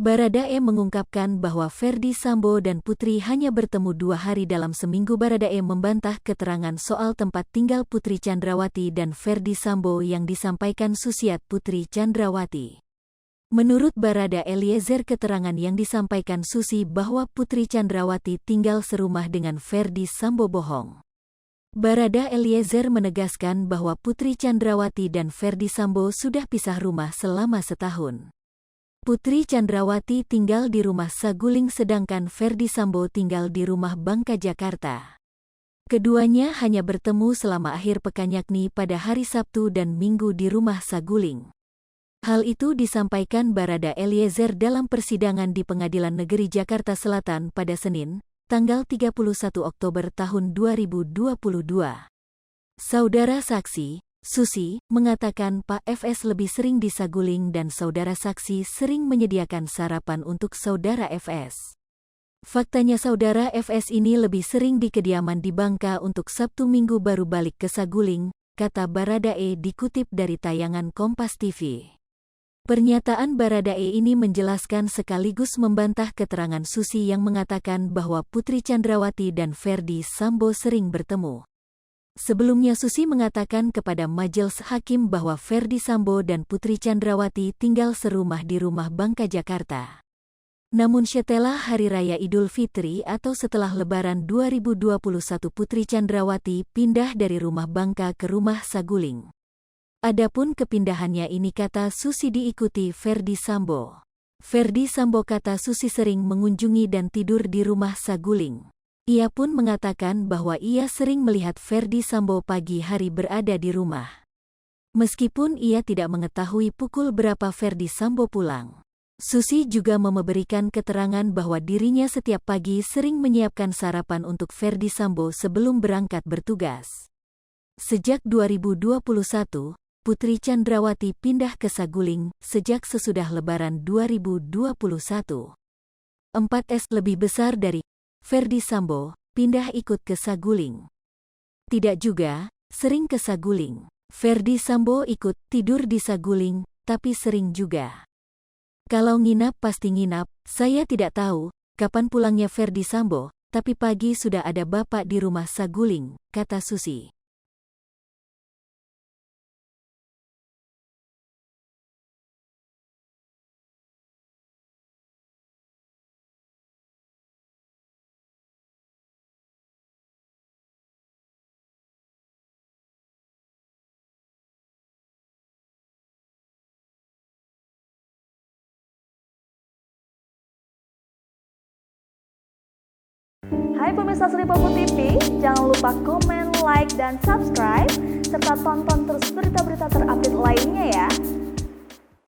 Baradae mengungkapkan bahwa Ferdy Sambo dan Putri hanya bertemu 2 hari dalam seminggu. Baradae membantah keterangan soal tempat tinggal Putri Chandrawati dan Ferdy Sambo yang disampaikan Susiat Putri Chandrawati. Menurut Barada Eliezer, keterangan yang disampaikan Susi bahwa Putri Chandrawati tinggal serumah dengan Ferdy Sambo bohong. Barada Eliezer menegaskan bahwa Putri Chandrawati dan Ferdy Sambo sudah pisah rumah selama setahun. Putri Chandrawati tinggal di rumah Saguling sedangkan Ferdy Sambo tinggal di rumah Bangka, Jakarta. Keduanya hanya bertemu selama akhir pekan yakni pada hari Sabtu dan Minggu di rumah Saguling. Hal itu disampaikan Barada Eliezer dalam persidangan di Pengadilan Negeri Jakarta Selatan pada Senin, tanggal 31 Oktober tahun 2022. Saudara saksi, Susi, mengatakan Pak FS lebih sering di Saguling dan saudara saksi sering menyediakan sarapan untuk saudara FS. Faktanya saudara FS ini lebih sering di kediaman di Bangka untuk Sabtu Minggu baru balik ke Saguling, kata Baradae dikutip dari tayangan Kompas TV. Pernyataan Baradae ini menjelaskan sekaligus membantah keterangan Susi yang mengatakan bahwa Putri Chandrawati dan Ferdy Sambo sering bertemu. Sebelumnya Susi mengatakan kepada majelis hakim bahwa Ferdy Sambo dan Putri Chandrawati tinggal serumah di rumah Bangka, Jakarta. Namun setelah Hari Raya Idul Fitri atau setelah Lebaran 2021 Putri Chandrawati pindah dari rumah Bangka ke rumah Saguling. Adapun kepindahannya ini kata Susi diikuti Ferdy Sambo. Ferdy Sambo kata Susi sering mengunjungi dan tidur di rumah Saguling. Ia pun mengatakan bahwa ia sering melihat Ferdy Sambo pagi hari berada di rumah. Meskipun ia tidak mengetahui pukul berapa Ferdy Sambo pulang. Susi juga memberikan keterangan bahwa dirinya setiap pagi sering menyiapkan sarapan untuk Ferdy Sambo sebelum berangkat bertugas. Sejak 2021, Putri Chandrawati pindah ke Saguling sejak sesudah Lebaran 2021. 4S lebih besar dari Ferdy Sambo pindah ikut ke Saguling. Tidak juga sering ke Saguling. Ferdy Sambo ikut tidur di Saguling, tapi sering juga. Kalau nginap pasti nginap, saya tidak tahu kapan pulangnya Ferdy Sambo, tapi pagi sudah ada bapak di rumah Saguling, kata Susi. Hai pemirsa Sri Popo TV, jangan lupa komen, like, dan subscribe, serta tonton terus berita-berita terupdate lainnya ya.